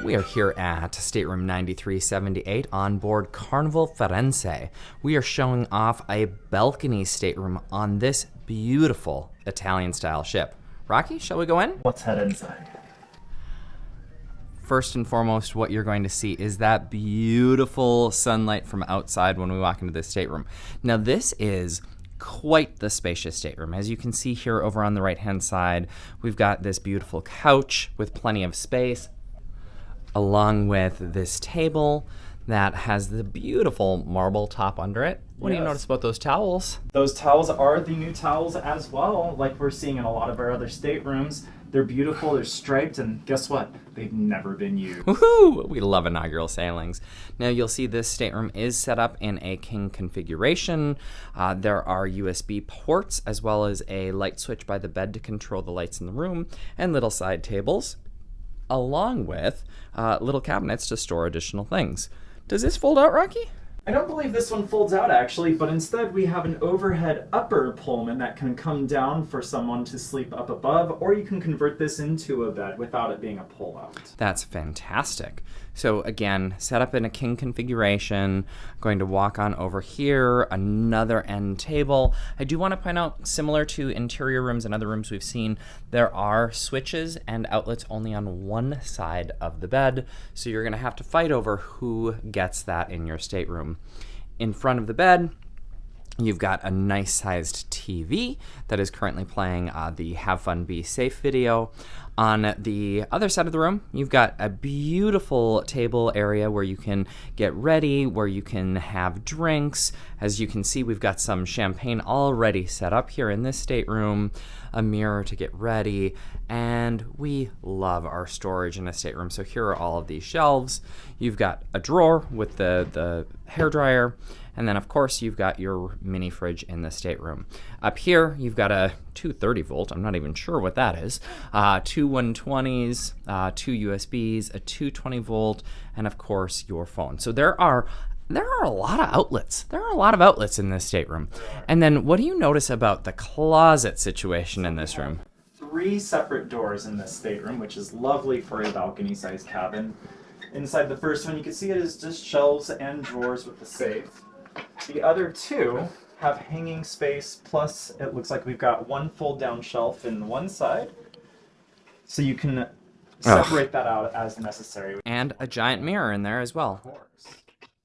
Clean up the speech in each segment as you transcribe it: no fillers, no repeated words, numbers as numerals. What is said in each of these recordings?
We are here at Stateroom 9378 on board Carnival Firenze. We are showing off a balcony stateroom on this beautiful Italian-style ship. Rocky, shall we go in? Let's head inside. First and foremost, what you're going to see is that beautiful sunlight from outside when we walk into this stateroom. Now, this is quite the spacious stateroom. As you can see here over on the right-hand side, we've got this beautiful couch with plenty of space, along with this table that has the beautiful marble top under it. What do you notice about those towels? Those towels are the new towels as well, like we're seeing in a lot of our other staterooms. They're beautiful, they're striped, and guess what? They've never been used. Woohoo! We love inaugural sailings. Now you'll see this stateroom is set up in a king configuration. There are USB ports as well as a light switch by the bed to control the lights in the room, and little side tables, along with little cabinets to store additional things. Does this fold out, Rocky? I don't believe this one folds out actually, but instead we have an overhead upper Pullman that can come down for someone to sleep up above, or you can convert this into a bed without it being a pull-out. That's fantastic. So again, set up in a king configuration. Going to walk on over here, another end table. I do want to point out, similar to interior rooms and other rooms we've seen, there are switches and outlets only on one side of the bed. So you're going to have to fight over who gets that in your stateroom. In front of the bed, you've got a nice sized TV that is currently playing the Have Fun Be Safe video. On the other side of the room, you've got a beautiful table area where you can get ready, where you can have drinks. As you can see, we've got some champagne already set up here in this stateroom, a mirror to get ready, and we love our storage in a stateroom. So here are all of these shelves. You've got a drawer with the hairdryer, and then of course you've got your mini fridge in the stateroom. Up here, you've got a 230 volt, I'm not even sure what that is, two 120s, two USBs, a 220 volt, and of course your phone. So there are a lot of outlets. There are a lot of outlets in this stateroom. And then what do you notice about the closet situation in this room? 3 separate doors in this stateroom, which is lovely for a balcony-sized cabin. Inside the first one, you can see it is just shelves and drawers with the safe. The other 2 have hanging space, plus it looks like we've got one fold-down shelf in one side, so you can separate that out as necessary. And a giant mirror in there as well. Of course.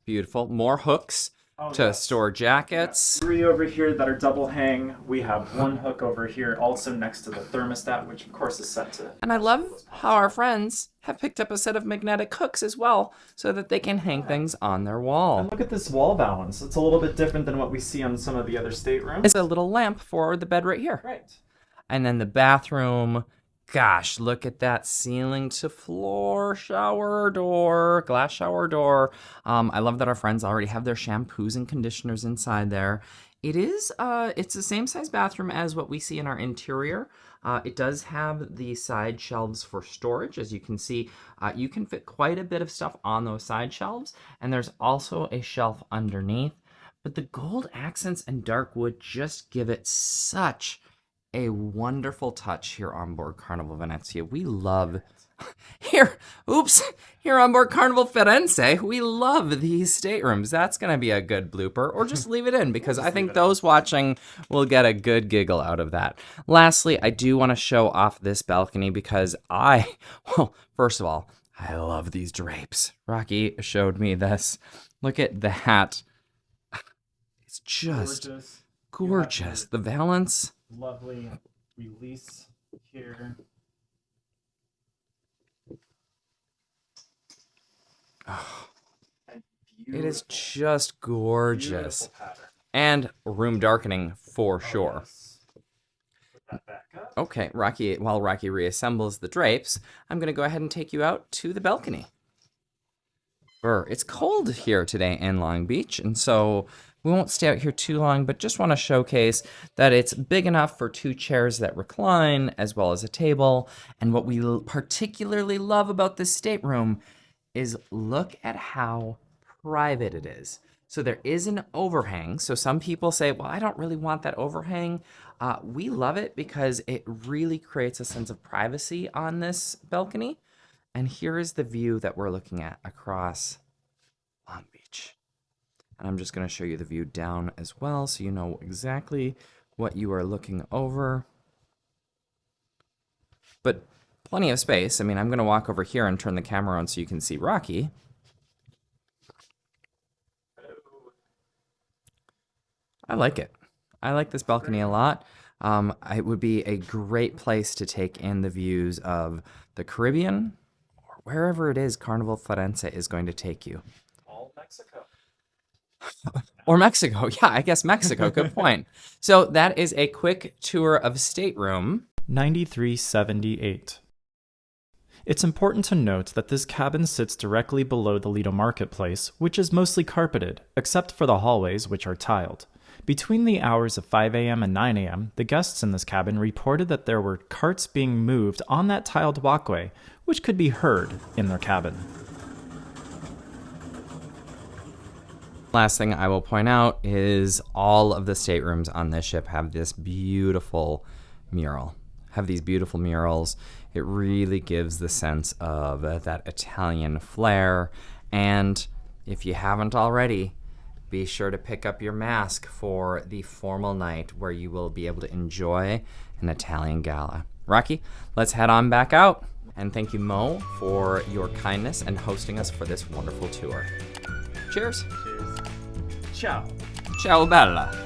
Beautiful. More hooks to store jackets. 3 over here that are double hang. We have 1 hook over here also next to the thermostat, which of course is set to... And I love how our friends have picked up a set of magnetic hooks as well so that they can hang things on their wall. And look at this wall balance. It's a little bit different than what we see on some of the other staterooms. It's a little lamp for the bed right here. Right. And then the bathroom. Gosh, look at that ceiling to floor shower door, glass shower door. I love that our friends already have their shampoos and conditioners inside there. It's the same size bathroom as what we see in our interior. It does have the side shelves for storage. As you can see, you can fit quite a bit of stuff on those side shelves. And there's also a shelf underneath. But the gold accents and dark wood just give it such a wonderful touch here on board Carnival Venezia. We love here on board Carnival Firenze, we love these staterooms. That's going to be a good blooper, or just leave it in because I think those watching will get a good giggle out of that. Lastly, I do want to show off this balcony because first of all, I love these drapes. Rocky showed me this. Look at that. It's just gorgeous. The valance. Lovely release here. Oh, it is just gorgeous. And room darkening for sure. Yes. Put that back up. Okay, Rocky, while Rocky reassembles the drapes, I'm going to go ahead and take you out to the balcony. It's cold here today in Long Beach, and so we won't stay out here too long, but just want to showcase that it's big enough for 2 chairs that recline, as well as a table. And what we particularly love about this stateroom is look at how private it is. So there is an overhang. So some people say, well, I don't really want that overhang. We love it because it really creates a sense of privacy on this balcony. And here is the view that we're looking at across Long Beach. And I'm just going to show you the view down as well so you know exactly what you are looking over. But plenty of space. I mean, I'm going to walk over here and turn the camera on so you can see Rocky. I like it. I like this balcony a lot. It would be a great place to take in the views of the Caribbean or wherever it is Carnival Firenze is going to take you. All Mexico. Or Mexico. Yeah, I guess Mexico. Good point. So that is a quick tour of Stateroom 9378. It's important to note that this cabin sits directly below the Lido Marketplace, which is mostly carpeted, except for the hallways, which are tiled. Between the hours of 5 a.m. and 9 a.m., the guests in this cabin reported that there were carts being moved on that tiled walkway, which could be heard in their cabin. Last thing I will point out is all of the staterooms on this ship have this beautiful mural. Have these beautiful murals. It really gives the sense of that Italian flair. And if you haven't already, be sure to pick up your mask for the formal night where you will be able to enjoy an Italian gala. Rocky, let's head on back out. And thank you, Mo, for your kindness and hosting us for this wonderful tour. Cheers. Cheers. Ciao. Ciao, bella.